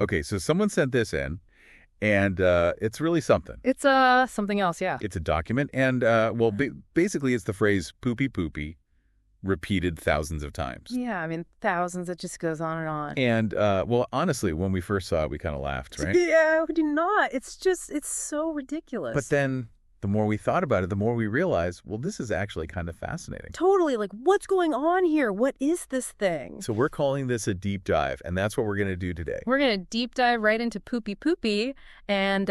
Okay, so someone sent this in, and it's really something. It's something else, yeah. It's a document, and, well, basically it's the phrase poopy poopy repeated thousands of times. Yeah, I mean, thousands, it just goes on and on. And, well, honestly, when we first saw it, we kind of laughed, right? Yeah, we do not. It's so ridiculous. But then the more we thought about it, the more we realized, well, this is actually kind of fascinating. Totally, like, what's going on here? What is this thing? So we're calling this a deep dive, and that's what we're going to do today. We're going to deep dive right into poopy poopy and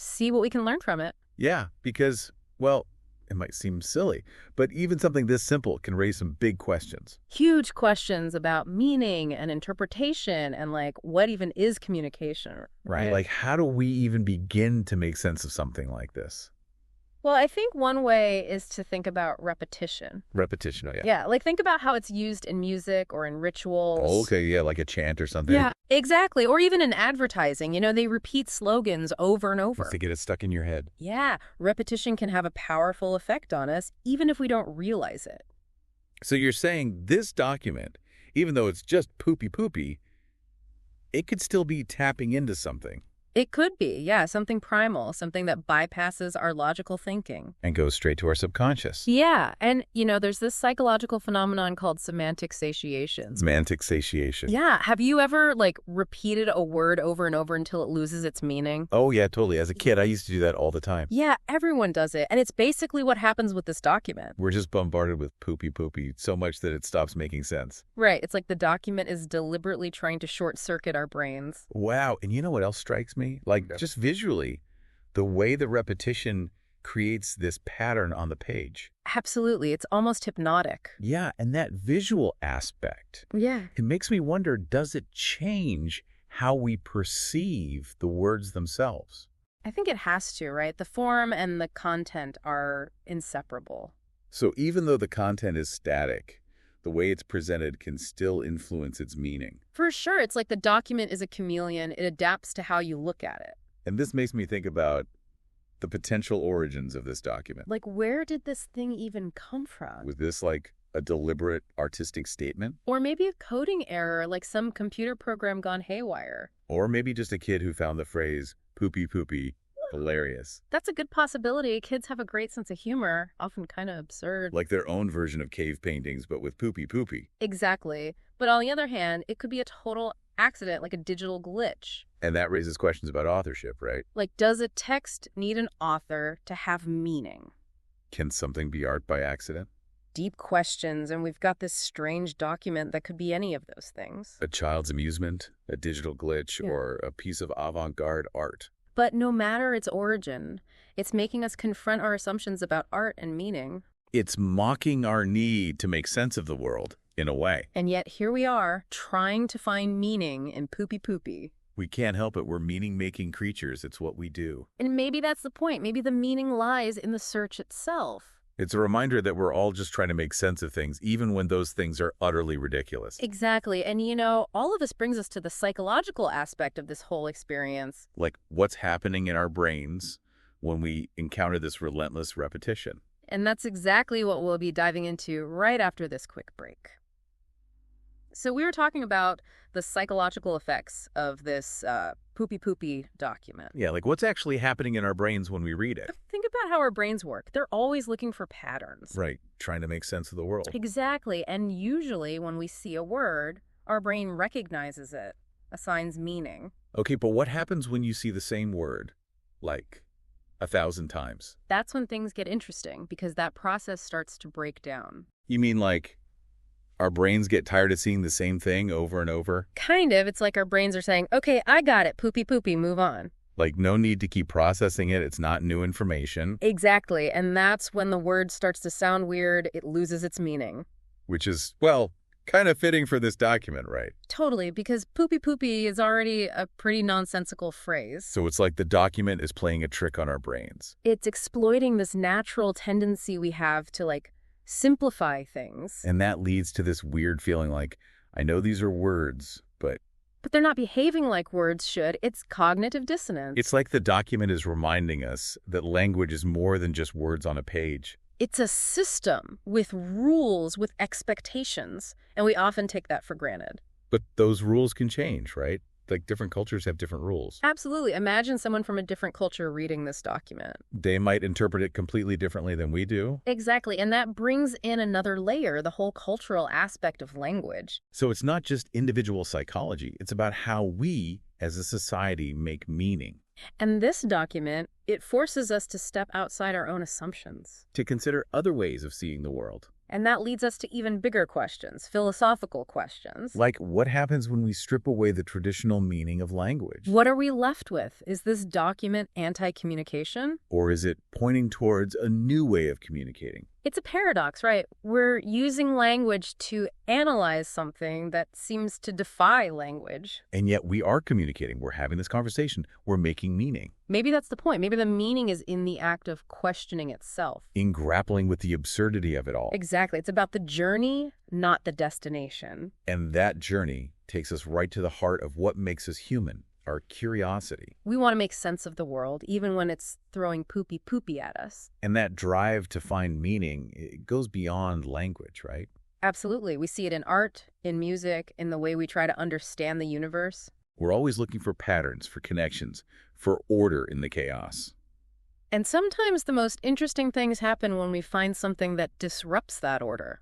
see what we can learn from it. Yeah, because, well, it might seem silly, but even something this simple can raise some big questions. Huge questions about meaning and interpretation and, like, what even is communication? Right. Like, how do we even begin to make sense of something like this? Well, I think one way is to think about repetition. Repetition, oh yeah. Yeah, like think about how it's used in music or in rituals. Oh, okay, yeah, like a chant or something. Yeah, exactly. Or even in advertising. You know, they repeat slogans over and over. To get it stuck in your head. Yeah, repetition can have a powerful effect on us, even if we don't realize it. So you're saying this document, even though it's just poopy poopy, it could still be tapping into something. It could be, yeah, something primal, something that bypasses our logical thinking. And goes straight to our subconscious. Yeah, and, you know, there's this psychological phenomenon called semantic satiation. Semantic satiation. Yeah, have you ever, like, repeated a word over and over until it loses its meaning? Oh, yeah, totally. As a kid, I used to do that all the time. Yeah, everyone does it, and it's basically what happens with this document. We're just bombarded with poopy poopy so much that it stops making sense. Right, it's like the document is deliberately trying to short-circuit our brains. Wow, and you know what else strikes me? Like, just visually, the way the repetition creates this pattern on the page. Absolutely, it's almost hypnotic. Yeah, and that visual aspect, Yeah. it makes me wonder, does it change how we perceive the words themselves? I think it has to, right? The form and the content are inseparable. So even though the content is static, the way it's presented can still influence its meaning. For sure, it's like the document is a chameleon. It adapts to how you look at it. And this makes me think about the potential origins of this document. Like, where did this thing even come from? Was this like a deliberate artistic statement? Or maybe a coding error, like some computer program gone haywire. Or maybe just a kid who found the phrase poopy poopy hilarious. That's a good possibility. Kids have a great sense of humor, often kind of absurd. Like their own version of cave paintings, but with poopy poopy. Exactly. But on the other hand, it could be a total accident, like a digital glitch. And that raises questions about authorship, right? Like, does a text need an author to have meaning? Can something be art by accident? Deep questions, and we've got this strange document that could be any of those things. A child's amusement, a digital glitch, Yeah. or a piece of avant-garde art. But no matter its origin, it's making us confront our assumptions about art and meaning. It's mocking our need to make sense of the world, in a way. And yet here we are, trying to find meaning in poopy poopy. We can't help it. We're meaning-making creatures. It's what we do. And maybe that's the point. Maybe the meaning lies in the search itself. It's a reminder that we're all just trying to make sense of things, even when those things are utterly ridiculous. Exactly. And, you know, all of this brings us to the psychological aspect of this whole experience. Like what's happening in our brains when we encounter this relentless repetition. And that's exactly what we'll be diving into right after this quick break. So we were talking about the psychological effects of this poopy poopy document. Yeah, like what's actually happening in our brains when we read it. Think about how our brains work. They're always looking for patterns. Right, trying to make sense of the world. Exactly. And usually when we see a word, our brain recognizes it, assigns meaning. Okay, but what happens when you see the same word, like 1,000 times? That's when things get interesting, because that process starts to break down. You mean like our brains get tired of seeing the same thing over and over? Kind of. It's like our brains are saying, okay, I got it, poopy poopy, move on. Like no need to keep processing it. It's not new information. Exactly. And that's when the word starts to sound weird. It loses its meaning. Which is, well, kind of fitting for this document, right? Totally, because poopy poopy is already a pretty nonsensical phrase. So it's like the document is playing a trick on our brains. It's exploiting this natural tendency we have to, like, simplify things. And that leads to this weird feeling like, I know these are words, but they're not behaving like words should. It's cognitive dissonance. it's like the document is reminding us that language is more than just words on a page. It's a system with rules, with expectations, and we often take that for granted. But those rules can change, right? like different cultures have different rules. Absolutely. Imagine someone from a different culture reading this document. They might interpret it completely differently than we do. Exactly. And that brings in another layer, the whole cultural aspect of language. So it's not just individual psychology. It's about how we, as a society, make meaning. And this document, it forces us to step outside our own assumptions. To consider other ways of seeing the world. And that leads us to even bigger questions, philosophical questions. Like, what happens when we strip away the traditional meaning of language? What are we left with? Is this document anti-communication? Or is it pointing towards a new way of communicating? It's a paradox, right? We're using language to analyze something that seems to defy language. And yet we are communicating. We're having this conversation. We're making meaning. Maybe that's the point. Maybe the meaning is in the act of questioning itself. In grappling with the absurdity of it all. Exactly. It's about the journey, not the destination. And that journey takes us right to the heart of what makes us human, our curiosity. We want to make sense of the world, even when it's throwing poopy at us. And that drive to find meaning, it goes beyond language, right? Absolutely. We see it in art, in music, in the way we try to understand the universe. We're always looking for patterns, for connections, for order in the chaos. And sometimes the most interesting things happen when we find something that disrupts that order.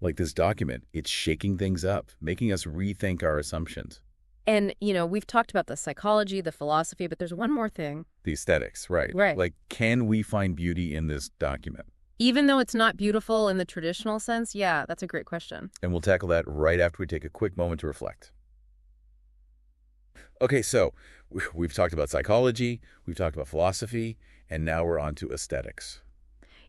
Like this document, it's shaking things up, making us rethink our assumptions. And, we've talked about the psychology, the philosophy, but there's one more thing. The aesthetics, right. Right. Like, can we find beauty in this document? Even though it's not beautiful in the traditional sense, yeah, that's a great question. And we'll tackle that right after we take a quick moment to reflect. Okay, so we've talked about psychology, we've talked about philosophy, and now we're on to aesthetics.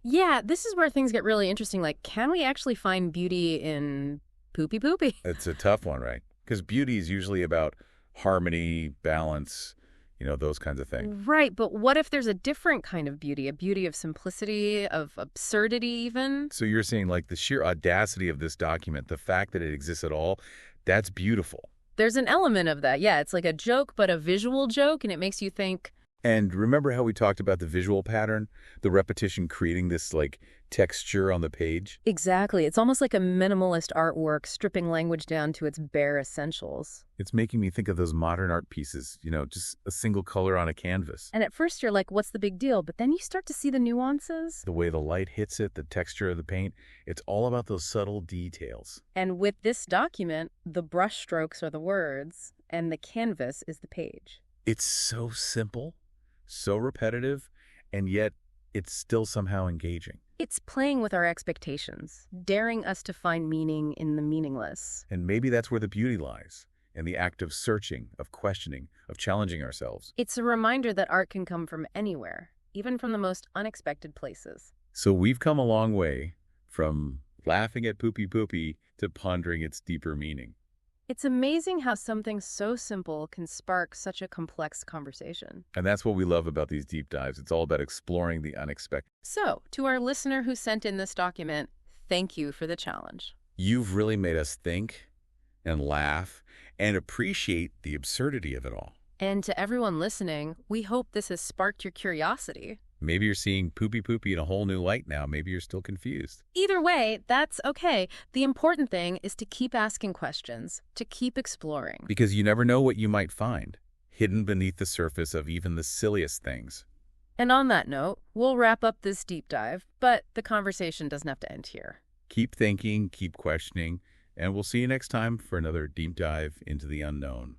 Yeah, this is where things get really interesting. Like, can we actually find beauty in poopy? It's a tough one, right? Because beauty is usually about harmony, balance, those kinds of things. Right, but what if there's a different kind of beauty, a beauty of simplicity, of absurdity even? So you're saying like the sheer audacity of this document, the fact that it exists at all, that's beautiful. There's an element of that. Yeah, it's like a joke, but a visual joke, and it makes you think. And remember how we talked about the visual pattern, the repetition creating this like texture on the page? Exactly. It's almost like a minimalist artwork, stripping language down to its bare essentials. It's making me think of those modern art pieces, just a single color on a canvas. And at first you're like, what's the big deal? But then you start to see the nuances. The way the light hits it, the texture of the paint, it's all about those subtle details. And with this document, the brush strokes are the words, and the canvas is the page. It's so simple, so repetitive, and yet it's still somehow engaging. It's playing with our expectations, daring us to find meaning in the meaningless. And maybe that's where the beauty lies, in the act of searching, of questioning, of challenging ourselves. It's a reminder that art can come from anywhere, even from the most unexpected places. So we've come a long way from laughing at poopy to pondering its deeper meaning. It's amazing how something so simple can spark such a complex conversation. And that's what we love about these deep dives. It's all about exploring the unexpected. So, to our listener who sent in this document, thank you for the challenge. You've really made us think and laugh and appreciate the absurdity of it all. And to everyone listening, we hope this has sparked your curiosity. Maybe you're seeing poopy in a whole new light now. Maybe you're still confused. Either way, that's okay. The important thing is to keep asking questions, to keep exploring. Because you never know what you might find, hidden beneath the surface of even the silliest things. And on that note, we'll wrap up this deep dive, but the conversation doesn't have to end here. Keep thinking, keep questioning, and we'll see you next time for another deep dive into the unknown.